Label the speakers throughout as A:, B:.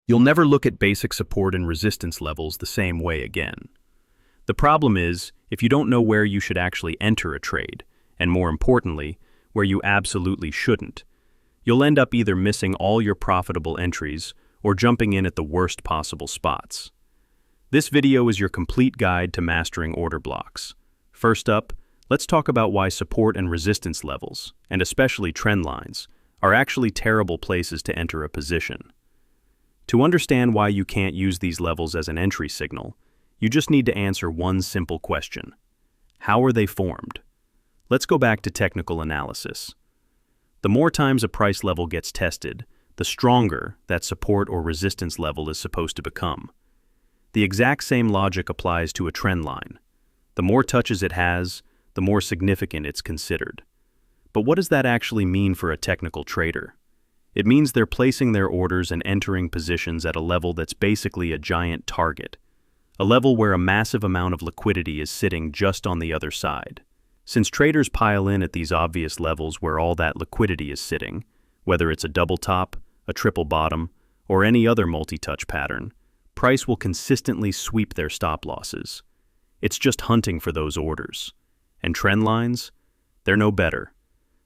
A: You'll never look at basic support and resistance levels the same way again. The problem is, if you don't know where you should actually enter a trade, and more importantly, where you absolutely shouldn't, you'll end up either missing all your profitable entries or jumping in at the worst possible spots. This video is your complete guide to mastering order blocks. First up, let's talk about why support and resistance levels, and especially trend lines, are actually terrible places to enter a position. To understand why you can't use these levels as an entry signal, you just need to answer one simple question. How are they formed? Let's go back to technical analysis. The more times a price level gets tested, the stronger that support or resistance level is supposed to become. The exact same logic applies to a trend line. The more touches it has, the more significant it's considered. But what does that actually mean for a technical trader? It means they're placing their orders and entering positions at a level that's basically a giant target, a level where a massive amount of liquidity is sitting just on the other side. Since traders pile in at these obvious levels where all that liquidity is sitting, whether it's a double top, a triple bottom, or any other multi-touch pattern, price will consistently sweep their stop losses. It's just hunting for those orders. And trend lines? They're no better.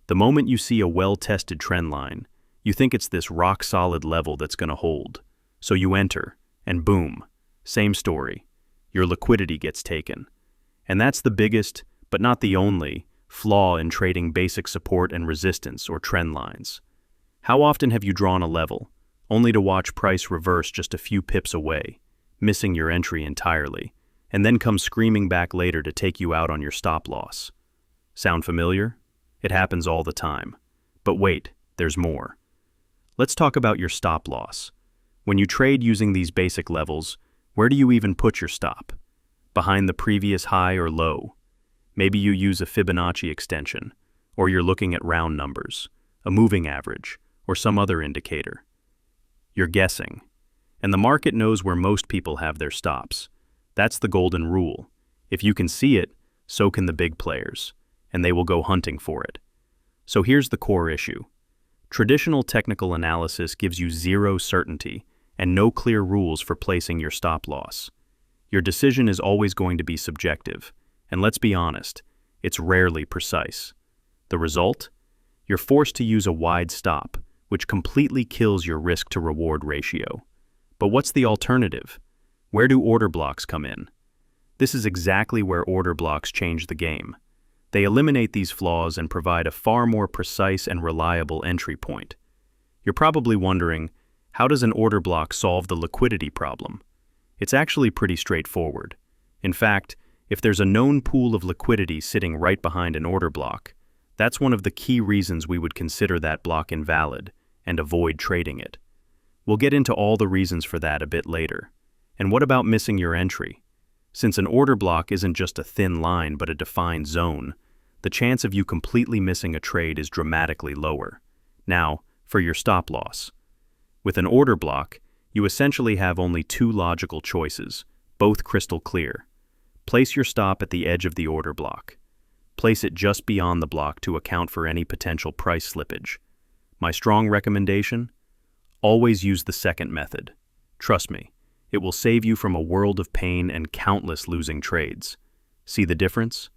A: The moment you see a well-tested trend line, you think it's this rock-solid level that's going to hold. So you enter, and boom, same story. Your liquidity gets taken. And that's the biggest, but not the only, flaw in trading basic support and resistance or trend lines. How often have you drawn a level, only to watch price reverse just a few pips away, missing your entry entirely, and then come screaming back later to take you out on your stop loss? Sound familiar? It happens all the time. But wait, there's more. Let's talk about your stop loss. When you trade using these basic levels, where do you even put your stop? Behind the previous high or low? Maybe you use a Fibonacci extension, or you're looking at round numbers, a moving average, or some other indicator. You're guessing. And the market knows where most people have their stops. That's the golden rule. If you can see it, so can the big players, and they will go hunting for it. So here's the core issue. Traditional technical analysis gives you zero certainty and no clear rules for placing your stop loss. Your decision is always going to be subjective, and let's be honest, it's rarely precise. The result? You're forced to use a wide stop, which completely kills your risk-to-reward ratio. But what's the alternative? Where do order blocks come in? This is exactly where order blocks change the game. They eliminate these flaws and provide a far more precise and reliable entry point. You're probably wondering, how does an order block solve the liquidity problem? It's actually pretty straightforward. In fact, if there's a known pool of liquidity sitting right behind an order block, that's one of the key reasons we would consider that block invalid and avoid trading it. We'll get into all the reasons for that a bit later. And what about missing your entry? Since an order block isn't just a thin line but a defined zone, the chance of you completely missing a trade is dramatically lower. Now, for your stop loss. With an order block, you essentially have only two logical choices, both crystal clear. Place your stop at the edge of the order block. Place it just beyond the block to account for any potential price slippage. My strong recommendation? Always use the second method. Trust me, it will save you from a world of pain and countless losing trades. See the difference?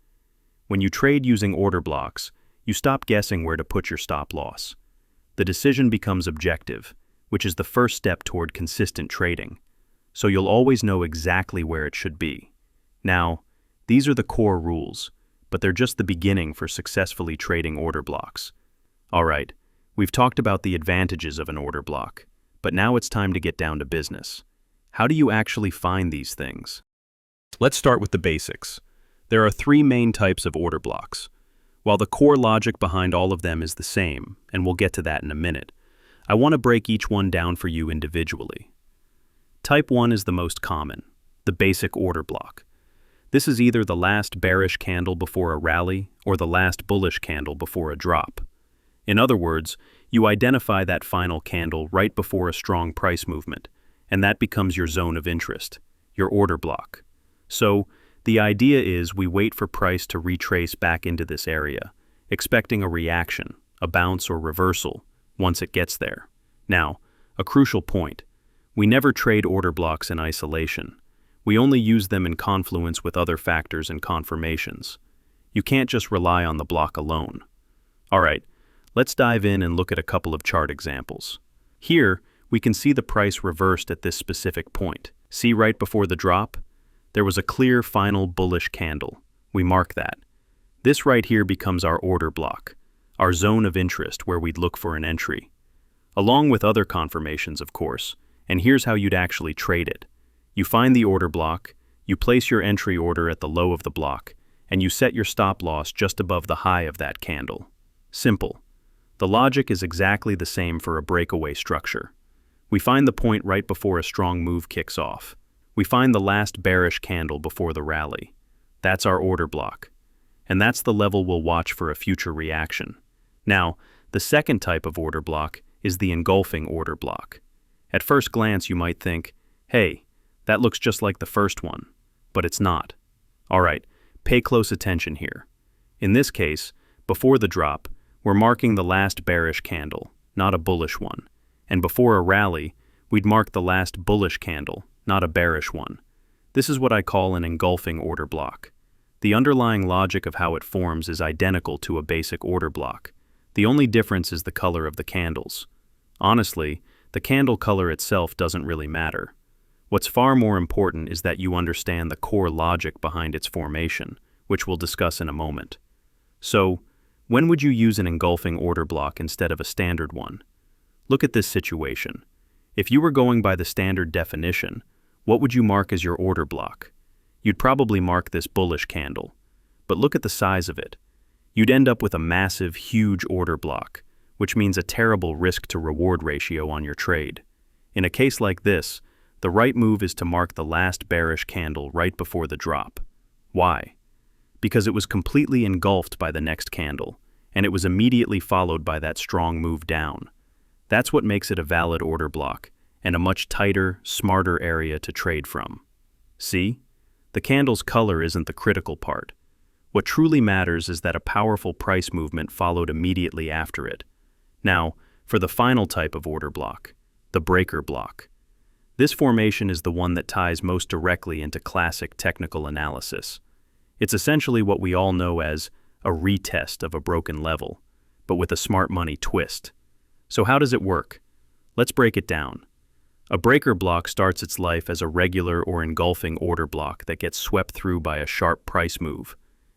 A: When you trade using order blocks, you stop guessing where to put your stop loss. The decision becomes objective, which is the first step toward consistent trading, so you'll always know exactly where it should be. Now, these are the core rules, but they're just the beginning for successfully trading order blocks. All right, we've talked about the advantages of an order block, but now it's time to get down to business. How do you actually find these things? Let's start with the basics. There are three main types of order blocks. While the core logic behind all of them is the same, and we'll get to that in a minute, I want to break each one down for you individually. Type 1 is the most common, the basic order block. This is either the last bearish candle before a rally or the last bullish candle before a drop. In other words, you identify that final candle right before a strong price movement, and that becomes your zone of interest, your order block. So, the idea is we wait for price to retrace back into this area, expecting a reaction, a bounce or reversal, once it gets there. Now, a crucial point. We never trade order blocks in isolation. We only use them in confluence with other factors and confirmations. You can't just rely on the block alone. All right, let's dive in and look at a couple of chart examples. Here, we can see the price reversed at this specific point. See right before the drop? There was a clear final bullish candle. We mark that. This right here becomes our order block, our zone of interest where we'd look for an entry. Along with other confirmations, of course, and here's how you'd actually trade it. You find the order block, you place your entry order at the low of the block, and you set your stop loss just above the high of that candle. Simple. The logic is exactly the same for a breakaway structure. We find the point right before a strong move kicks off. We find the last bearish candle before the rally. That's our order block. And that's the level we'll watch for a future reaction. Now, the second type of order block is the engulfing order block. At first glance, you might think, hey, that looks just like the first one, but it's not. All right, pay close attention here. In this case, before the drop, we're marking the last bearish candle, not a bullish one. And before a rally, we'd mark the last bullish candle, not a bearish one. This is what I call an engulfing order block. The underlying logic of how it forms is identical to a basic order block. The only difference is the color of the candles. Honestly, the candle color itself doesn't really matter. What's far more important is that you understand the core logic behind its formation, which we'll discuss in a moment. So, when would you use an engulfing order block instead of a standard one? Look at this situation. If you were going by the standard definition, what would you mark as your order block? You'd probably mark this bullish candle. But look at the size of it. You'd end up with a massive, huge order block, which means a terrible risk-to-reward ratio on your trade. In a case like this, the right move is to mark the last bearish candle right before the drop. Why? Because it was completely engulfed by the next candle, and it was immediately followed by that strong move down. That's what makes it a valid order block, and a much tighter, smarter area to trade from. See? The candle's color isn't the critical part. What truly matters is that a powerful price movement followed immediately after it. Now, for the final type of order block, the breaker block. This formation is the one that ties most directly into classic technical analysis. It's essentially what we all know as a retest of a broken level, but with a smart money twist. So how does it work? Let's break it down. A breaker block starts its life as a regular or engulfing order block that gets swept through by a sharp price move,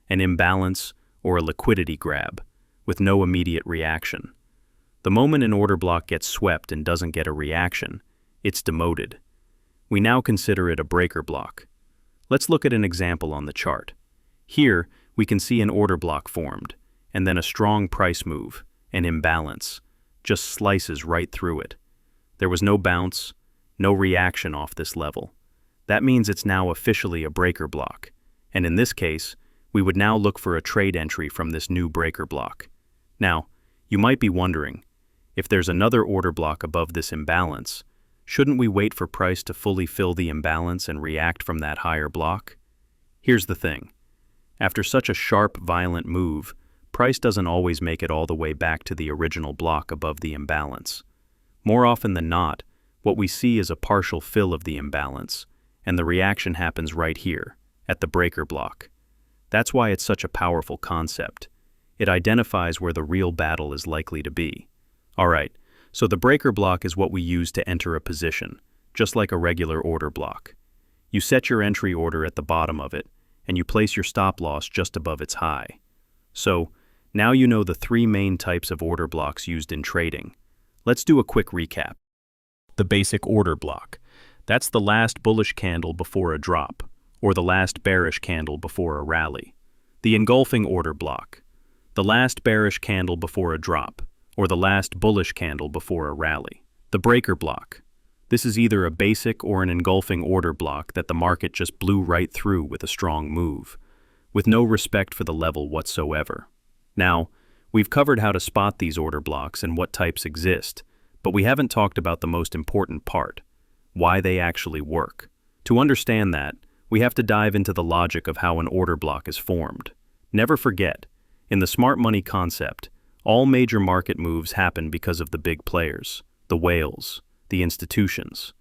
A: an imbalance, or a liquidity grab, with no immediate reaction. The moment an order block gets swept and doesn't get a reaction, it's demoted. We now consider it a breaker block. Let's look at an example on the chart. Here, we can see an order block formed, and then a strong price move, an imbalance, just slices right through it. There was no bounce, no reaction off this level. That means it's now officially a breaker block, and in this case, we would now look for a trade entry from this new breaker block. Now, you might be wondering, if there's another order block above this imbalance, shouldn't we wait for price to fully fill the imbalance and react from that higher block? Here's the thing. After such a sharp, violent move, price doesn't always make it all the way back to the original block above the imbalance. More often than not, what we see is a partial fill of the imbalance, and the reaction happens right here, at the breaker block. That's why it's such a powerful concept. It identifies where the real battle is likely to be. All right, so the breaker block is what we use to enter a position, just like a regular order block. You set your entry order at the bottom of it, and you place your stop loss just above its high. So, now you know the three main types of order blocks used in trading. Let's do a quick recap. The basic order block. That's the last bullish candle before a drop, or the last bearish candle before a rally. The engulfing order block. The last bearish candle before a drop, or the last bullish candle before a rally. The breaker block. This is either a basic or an engulfing order block that the market just blew right through with a strong move, with no respect for the level whatsoever. Now, we've covered how to spot these order blocks and what types exist, but we haven't talked about the most important part, why they actually work. To understand that, we have to dive into the logic of how an order block is formed. Never forget, in the smart money concept, all major market moves happen because of the big players, the whales, the institutions.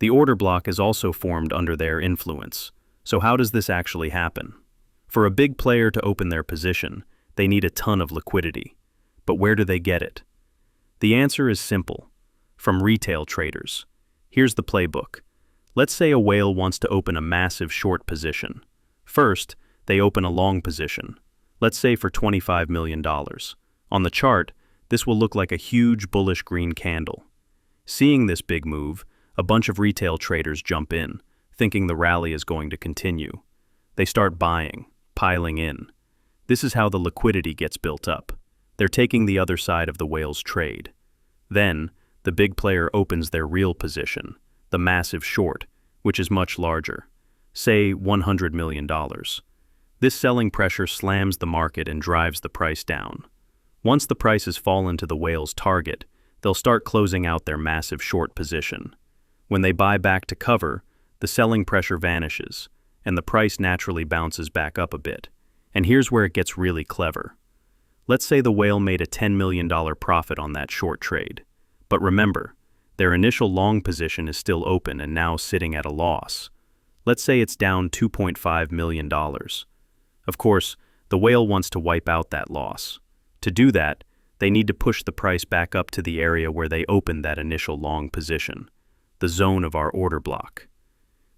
A: The order block is also formed under their influence. So how does this actually happen? For a big player to open their position, they need a ton of liquidity. But where do they get it? The answer is simple. From retail traders. Here's the playbook. Let's say a whale wants to open a massive short position. First, they open a long position. Let's say for $25 million. On the chart, this will look like a huge bullish green candle. Seeing this big move, a bunch of retail traders jump in, thinking the rally is going to continue. They start buying, piling in. This is how the liquidity gets built up. They're taking the other side of the whale's trade. Then, the big player opens their real position, the massive short, which is much larger, say $100 million. This selling pressure slams the market and drives the price down. Once the prices fall into the whale's target, they'll start closing out their massive short position. When they buy back to cover, the selling pressure vanishes, and the price naturally bounces back up a bit. And here's where it gets really clever. Let's say the whale made a $10 million profit on that short trade. But remember, their initial long position is still open and now sitting at a loss. Let's say it's down $2.5 million. Of course, the whale wants to wipe out that loss. To do that, they need to push the price back up to the area where they opened that initial long position, the zone of our order block.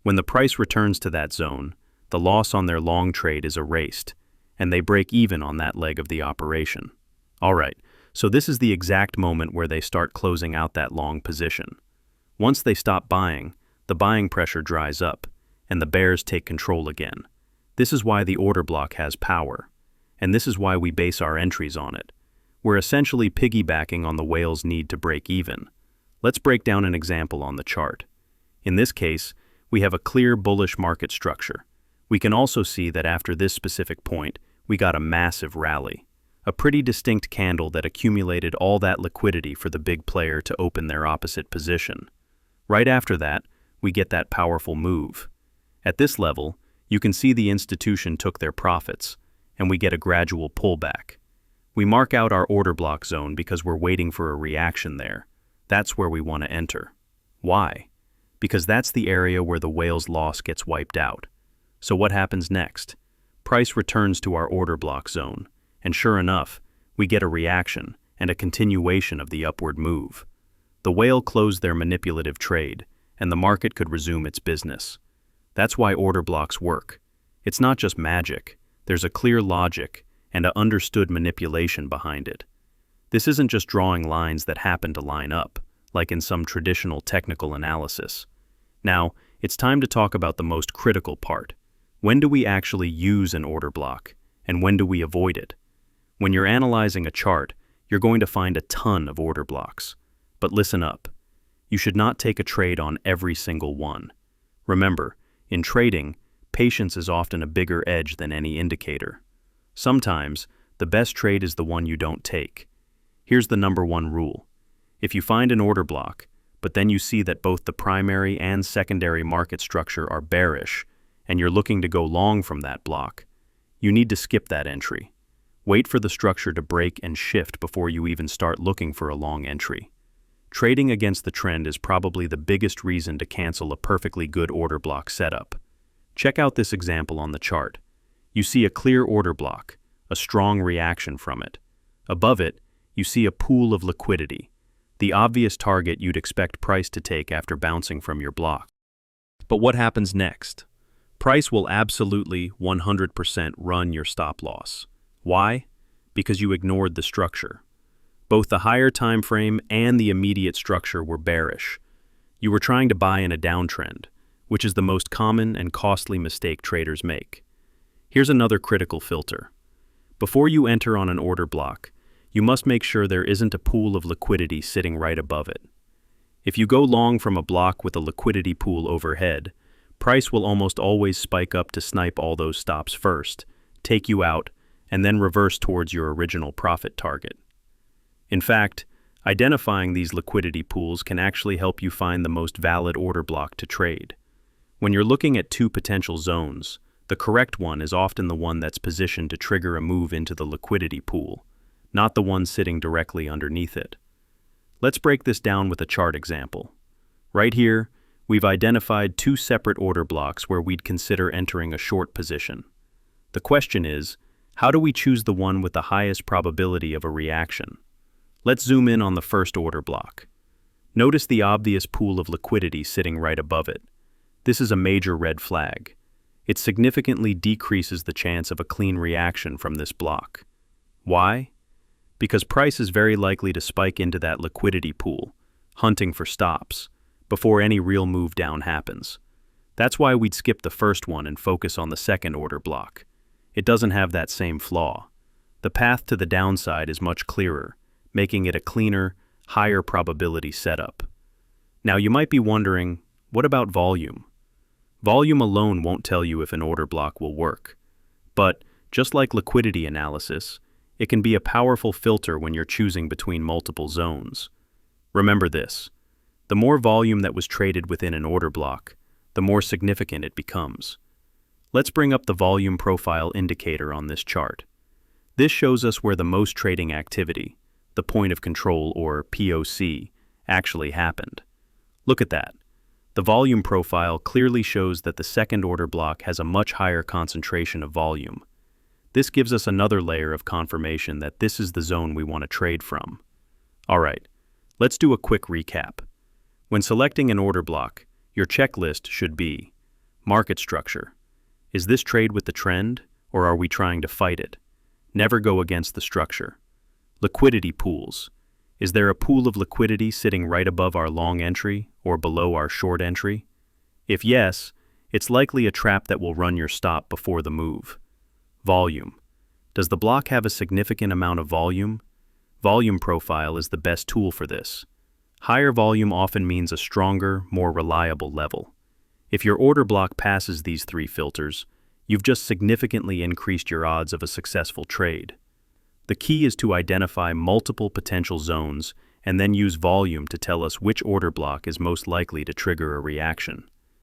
A: When the price returns to that zone, the loss on their long trade is erased, and they break even on that leg of the operation. All right, so this is the exact moment where they start closing out that long position. Once they stop buying, the buying pressure dries up, and the bears take control again. This is why the order block has power, and this is why we base our entries on it. We're essentially piggybacking on the whale's need to break even. Let's break down an example on the chart. In this case, we have a clear bullish market structure. We can also see that after this specific point, we got a massive rally, a pretty distinct candle that accumulated all that liquidity for the big player to open their opposite position. Right after that, we get that powerful move. At this level, you can see the institution took their profits, and we get a gradual pullback. We mark out our order block zone because we're waiting for a reaction there. That's where we want to enter. Why? Because that's the area where the whale's loss gets wiped out. So what happens next? Price returns to our order block zone, and sure enough, we get a reaction and a continuation of the upward move. The whale closed their manipulative trade, and the market could resume its business. That's why order blocks work. It's not just magic. There's a clear logic and an understood manipulation behind it. This isn't just drawing lines that happen to line up, like in some traditional technical analysis. Now, it's time to talk about the most critical part. When do we actually use an order block, and when do we avoid it? When you're analyzing a chart, you're going to find a ton of order blocks. But listen up. You should not take a trade on every single one. Remember, in trading, patience is often a bigger edge than any indicator. Sometimes, the best trade is the one you don't take. Here's the #1 rule. If you find an order block, but then you see that both the primary and secondary market structure are bearish, and you're looking to go long from that block, you need to skip that entry. Wait for the structure to break and shift before you even start looking for a long entry. Trading against the trend is probably the biggest reason to cancel a perfectly good order block setup. Check out this example on the chart. You see a clear order block, a strong reaction from it. Above it, you see a pool of liquidity, the obvious target you'd expect price to take after bouncing from your block. But what happens next? Price will absolutely 100% run your stop loss. Why? Because you ignored the structure. Both the higher time frame and the immediate structure were bearish. You were trying to buy in a downtrend, which is the most common and costly mistake traders make. Here's another critical filter. Before you enter on an order block, you must make sure there isn't a pool of liquidity sitting right above it. If you go long from a block with a liquidity pool overhead, price will almost always spike up to snipe all those stops first, take you out, and then reverse towards your original profit target. In fact, identifying these liquidity pools can actually help you find the most valid order block to trade. When you're looking at two potential zones, the correct one is often the one that's positioned to trigger a move into the liquidity pool, not the one sitting directly underneath it. Let's break this down with a chart example. Right here, We've identified two separate order blocks where we'd consider entering a short position. The question is, how do we choose the one with the highest probability of a reaction? Let's zoom in on the first order block. Notice the obvious pool of liquidity sitting right above it. This is a major red flag. It significantly decreases the chance of a clean reaction from this block. Why? Because price is very likely to spike into that liquidity pool, hunting for stops, before any real move down happens. That's why we'd skip the first one and focus on the second order block. It doesn't have that same flaw. The path to the downside is much clearer, making it a cleaner, higher probability setup. Now you might be wondering, what about volume? Volume alone won't tell you if an order block will work. But, just like liquidity analysis, it can be a powerful filter when you're choosing between multiple zones. Remember this: the more volume that was traded within an order block, the more significant it becomes. Let's bring up the volume profile indicator on this chart. This shows us where the most trading activity, the point of control or POC, actually happened. Look at that. The volume profile clearly shows that the second order block has a much higher concentration of volume. This gives us another layer of confirmation that this is the zone we want to trade from. Alright, let's do a quick recap. When selecting an order block, your checklist should be: market structure. Is this trade with the trend, or are we trying to fight it? Never go against the structure. Liquidity pools. Is there a pool of liquidity sitting right above our long entry or below our short entry? If yes, it's likely a trap that will run your stop before the move. Volume. Does the block have a significant amount of volume? Volume profile is the best tool for this. Higher volume often means a stronger, more reliable level. If your order block passes these three filters, you've just significantly increased your odds of a successful trade. The key is to identify multiple potential zones and then use volume to tell us which order block is most likely to trigger a reaction.